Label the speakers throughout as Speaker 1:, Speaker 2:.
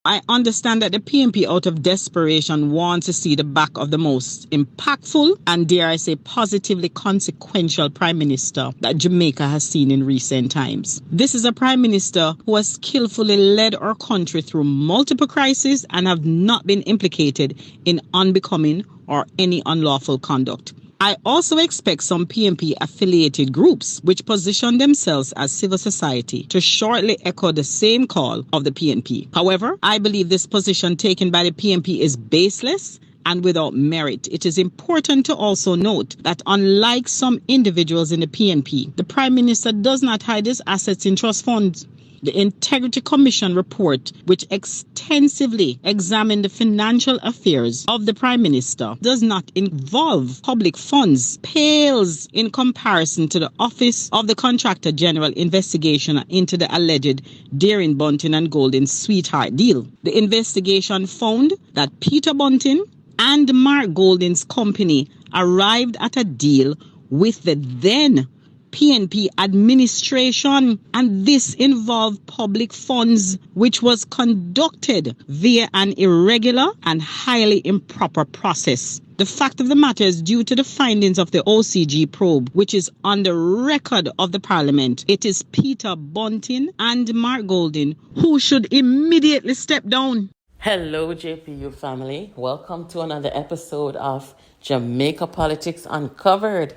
Speaker 1: I understand that the PNP, out of desperation, wants to see the back of the most impactful and, dare I say, positively consequential Prime Minister that Jamaica has seen in recent times. This is a Prime Minister who has skillfully led our country through multiple crises and have not been implicated in unbecoming or any unlawful conduct. I also expect some PNP affiliated groups which position themselves as civil society to shortly echo the same call of the PNP. However, I believe this position taken by the PNP is baseless and without merit. It is important to also note that unlike some individuals in the PNP, the Prime Minister does not hide his assets in trust funds. The Integrity Commission report, which extensively examined the financial affairs of the Prime Minister, does not involve public funds, pales in comparison to the Office of the Contractor General investigation into the alleged Daring Bunting and Golden Sweetheart deal. The investigation found that Peter Bunting and Mark Golden's company arrived at a deal with the then PNP administration, and this involved public funds which was conducted via an irregular and highly improper process. The fact of the matter is, due to the findings of the OCG probe, which is on the record of the Parliament, it is Peter Bunting and Mark Golden who should immediately step down.
Speaker 2: Hello, JPU family. Welcome to another episode of Jamaica Politics Uncovered.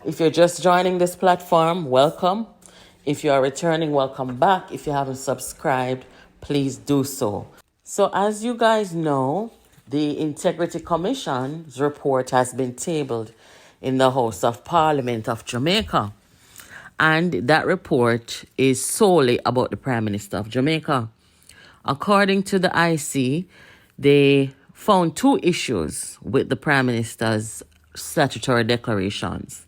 Speaker 2: If you're just joining this platform, welcome. If you are returning, welcome back. If you haven't subscribed, please do so. So as you guys know, the Integrity Commission's report has been tabled in the House of Parliament of Jamaica. And that report is solely about the Prime Minister of Jamaica. According to the IC, they found two issues with the Prime Minister's statutory declarations.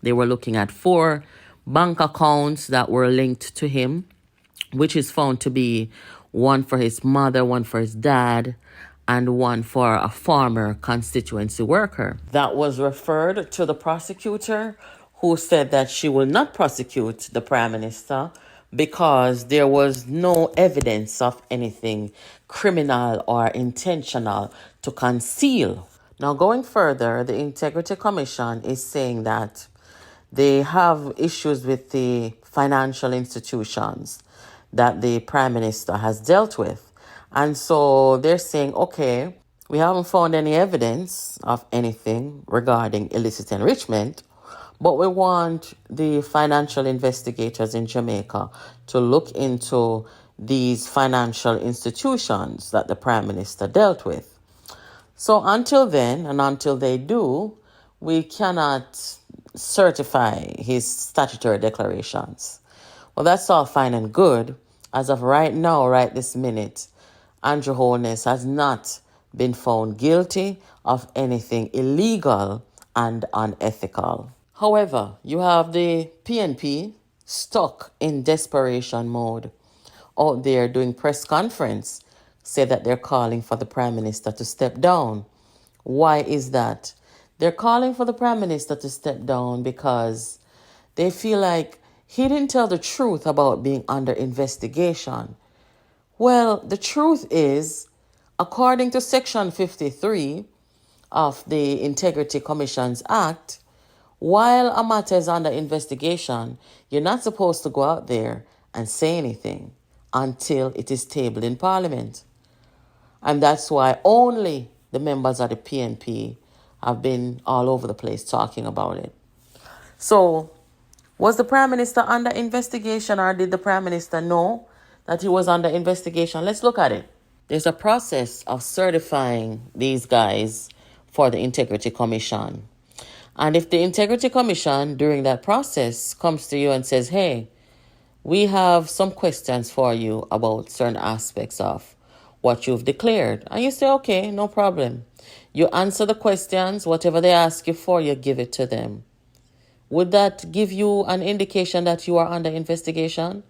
Speaker 2: They were looking at 4 bank accounts that were linked to him, which is found to be one for his mother, one for his dad, and one for a former constituency worker. That was referred to the prosecutor, who said that she will not prosecute the Prime Minister because there was no evidence of anything criminal or intentional to conceal. Now, going further, the Integrity Commission is saying that they have issues with the financial institutions that the Prime Minister has dealt with. And so they're saying, okay, we haven't found any evidence of anything regarding illicit enrichment, but we want the financial investigators in Jamaica to look into these financial institutions that the Prime Minister dealt with. So until then, and until they do, we cannot certify his statutory declarations. Well, that's all fine and good. As of right now, right this minute, Andrew Holness has not been found guilty of anything illegal and unethical. However, you have the PNP stuck in desperation mode out there doing press conference, say that they're calling for the Prime Minister to step down. Why is that? They're calling for the Prime Minister to step down because they feel like he didn't tell the truth about being under investigation. Well, the truth is, according to Section 53 of the Integrity Commissions Act, while a matter is under investigation, you're not supposed to go out there and say anything until it is tabled in Parliament. And that's why only the members of the PNP have been all over the place talking about it. So, was the Prime Minister under investigation, or did the Prime Minister know that he was under investigation? Let's look at it. There's a process of certifying these guys for the Integrity Commission. And if the Integrity Commission during that process comes to you and says, hey, we have some questions for you about certain aspects of what you've declared. And you say, okay, no problem. You answer the questions, whatever they ask you for, you give it to them. Would that give you an indication that you are under investigation?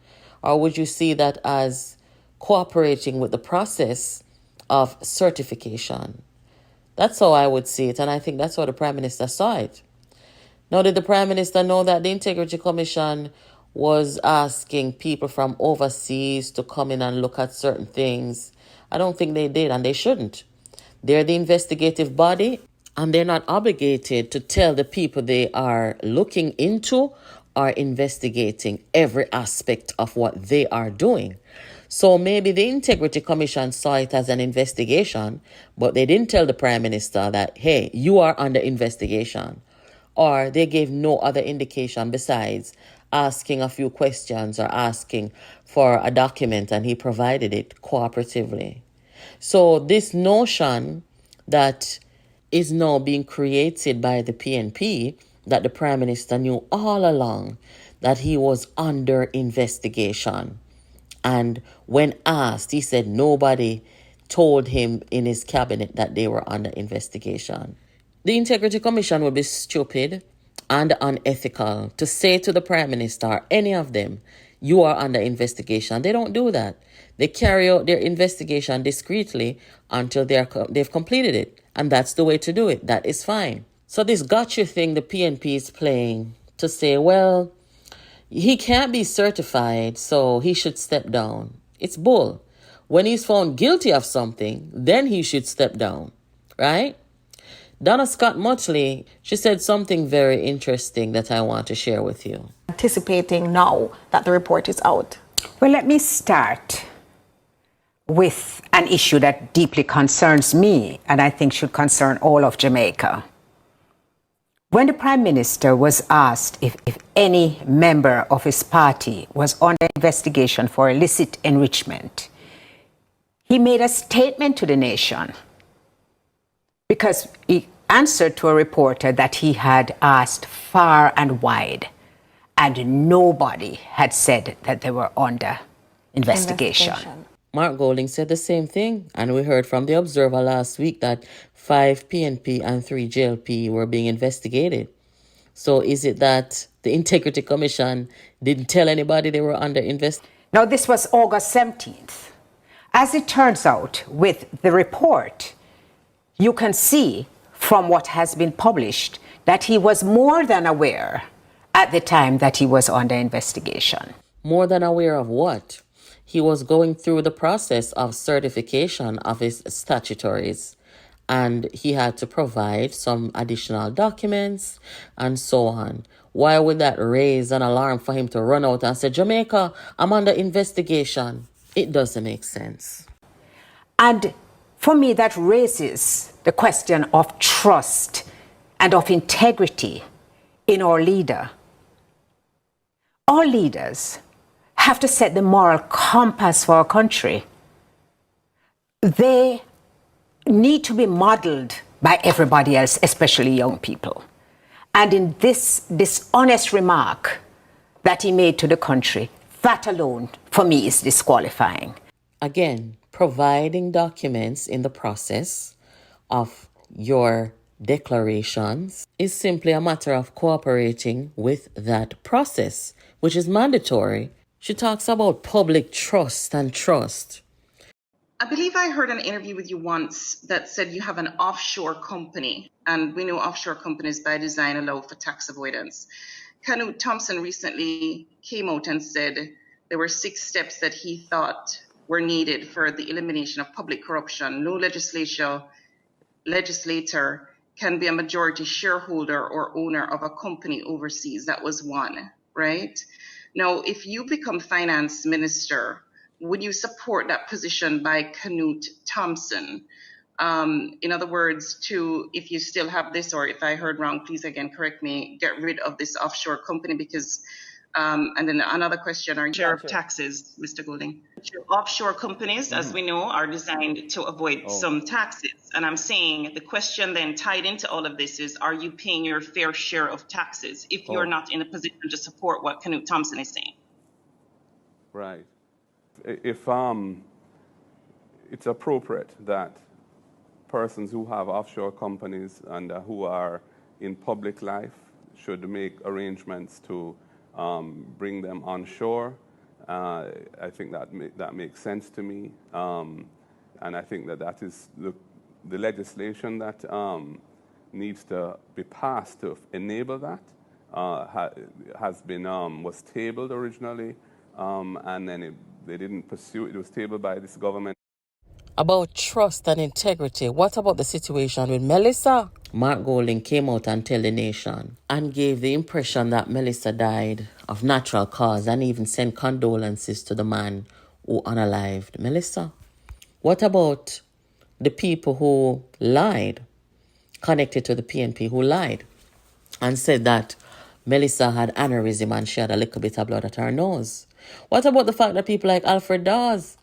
Speaker 2: Or would you see that as cooperating with the process of certification? That's how I would see it, and I think that's how the Prime Minister saw it. Now, did the Prime Minister know that the Integrity Commission was asking people from overseas to come in and look at certain things. I don't think they did, and they shouldn't. They're the investigative body, and they're not obligated to tell the people they are looking into or investigating every aspect of what they are doing. So maybe the Integrity Commission saw it as an investigation, but they didn't tell the Prime Minister that, hey, you are under investigation. Or they gave no other indication besides asking a few questions or asking for a document, and he provided it cooperatively. So this notion that is now being created by the PNP, that the Prime Minister knew all along that he was under investigation. And when asked, he said nobody told him in his cabinet that they were under investigation. The Integrity Commission would be stupid and unethical to say to the Prime Minister or any of them, you are under investigation. They don't do that. They carry out their investigation discreetly until they've completed it. And that's the way to do it. That is fine. So this gotcha thing the PNP is playing to say, well, he can't be certified, so he should step down. It's bull. When he's found guilty of something, then he should step down, right? Donna Scott-Mottley, she said something very interesting that I want to share with you.
Speaker 3: Anticipating now that the report is out?
Speaker 4: Well, let me start with an issue that deeply concerns me and I think should concern all of Jamaica. When the Prime Minister was asked if any member of his party was under investigation for illicit enrichment, he made a statement to the nation because he answered to a reporter that he had asked far and wide, and nobody had said that they were under investigation.
Speaker 2: Mark Golding said the same thing, and we heard from the Observer last week that 5 PNP and 3 JLP were being investigated. So is it that the Integrity Commission didn't tell anybody they were under investigation?
Speaker 4: Now, this was August 17th. As it turns out, with the report, you can see from what has been published that he was more than aware at the time that he was under investigation.
Speaker 2: More than aware of what? He was going through the process of certification of his statutories, and he had to provide some additional documents and so on. Why would that raise an alarm for him to run out and say, Jamaica, I'm under investigation? It doesn't make sense.
Speaker 4: And for me, that raises the question of trust and of integrity in our leader. Our leaders have to set the moral compass for our country. They need to be modeled by everybody else, especially young people. And in this dishonest remark that he made to the country, that alone, for me, is disqualifying.
Speaker 2: Again, providing documents in the process of your declarations is simply a matter of cooperating with that process, which is mandatory. She talks about public trust and trust.
Speaker 5: I believe I heard an interview with you once that said you have an offshore company, and we know offshore companies by design allow for tax avoidance. Canute Thompson recently came out and said there were 6 steps that he thought were needed for the elimination of public corruption. No legislator can be a majority shareholder or owner of a company overseas. That was one, right? Now, if you become finance minister, would you support that position by Canute Thompson? In other words, if you still have this, or if I heard wrong, please again correct me, get rid of this offshore company because, and then another question, are share of taxes, Mr. Golding? Offshore companies, as we know, are designed to avoid some taxes. And I'm saying the question then tied into all of this is, are you paying your fair share of taxes if you're not in a position to support what Canute Thompson is saying?
Speaker 6: Right. If it's appropriate that persons who have offshore companies and who are in public life should make arrangements to bring them onshore, I think that makes sense to me, and I think that is the legislation that needs to be passed to enable that. was tabled originally, and then they didn't pursue it. It was tabled by this government.
Speaker 2: About trust and integrity, what about the situation with Melissa? Mark Golding came out and told the nation and gave the impression that Melissa died of natural cause and even sent condolences to the man who unalived Melissa. What about the people who lied, connected to the PNP, who lied and said that Melissa had aneurysm and she had a little bit of blood at her nose? What about the fact that people like Alfred Dawes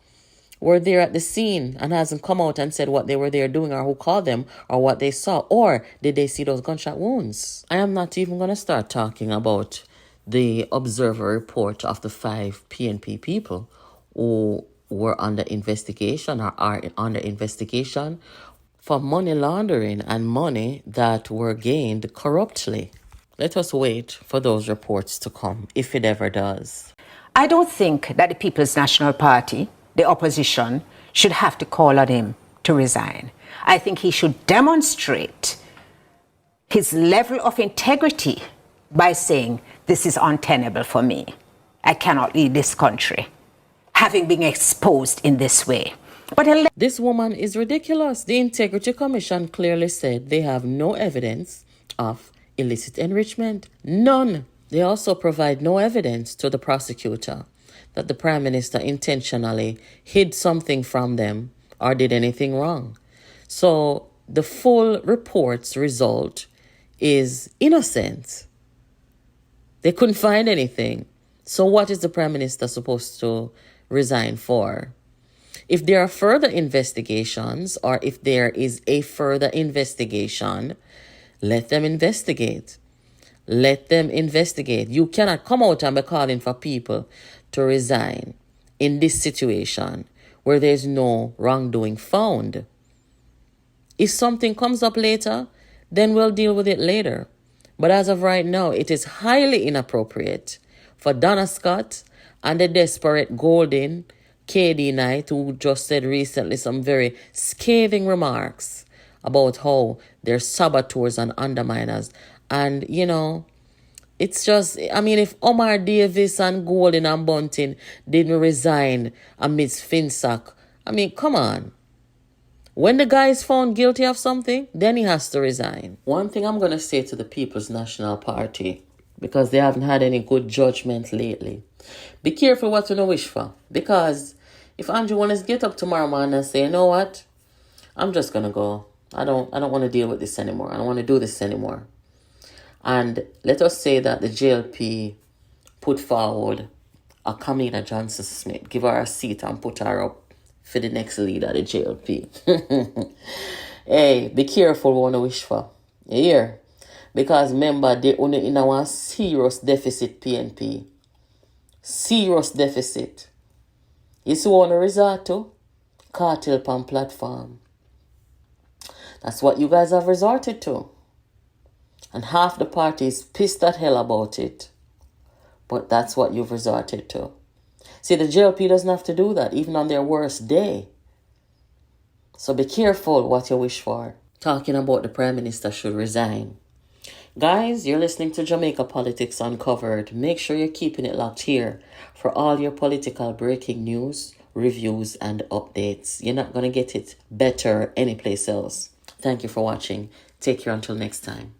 Speaker 2: were there at the scene and hasn't come out and said what they were there doing or who called them or what they saw? Or did they see those gunshot wounds? I am not even going to start talking about the observer report of the 5 PNP people who were under investigation or are under investigation for money laundering and money that were gained corruptly. Let us wait for those reports to come, if it ever does.
Speaker 4: I don't think that the People's National Party, the opposition, should have to call on him to resign. I think he should demonstrate his level of integrity by saying, this is untenable for me. I cannot lead this country, having been exposed in this way. But
Speaker 2: this woman is ridiculous. The Integrity Commission clearly said they have no evidence of illicit enrichment. None. They also provide no evidence to the prosecutor that the Prime Minister intentionally hid something from them or did anything wrong. So the full report's result is innocent. They couldn't find anything. So what is the Prime Minister supposed to resign for? If there are further investigations or if there is a further investigation, let them investigate. Let them investigate. You cannot come out and be calling for people to resign in this situation where there's no wrongdoing found. If something comes up later, then we'll deal with it later. But as of right now, it is highly inappropriate for Donna Scott and the desperate Golding KD Knight, who just said recently some very scathing remarks about how they're saboteurs and underminers. And, you know, it's just, I mean, if Omar Davis and Golding and Bunting didn't resign amidst Finsack, I mean, come on. When the guy is found guilty of something, then he has to resign. One thing I'm going to say to the People's National Party, because they haven't had any good judgment lately, be careful what you wish for. Because if Andrew wants to get up tomorrow morning and say, you know what, I'm just going to go. I don't want to deal with this anymore. I don't want to do this anymore. And let us say that the JLP put forward a Kamina Johnson-Smith, give her a seat and put her up for the next leader of the JLP. Hey, be careful what you wish for. You hear? Because remember, they only in our serious deficit PNP. Serious deficit. You see what you resort to? Cartel pan platform. That's what you guys have resorted to. And half the party is pissed at hell about it. But that's what you've resorted to. See, the JLP doesn't have to do that, even on their worst day. So be careful what you wish for. Talking about the Prime Minister should resign. Guys, you're listening to Jamaica Politics Uncovered. Make sure you're keeping it locked here for all your political breaking news, reviews, and updates. You're not going to get it better anyplace else. Thank you for watching. Take care until next time.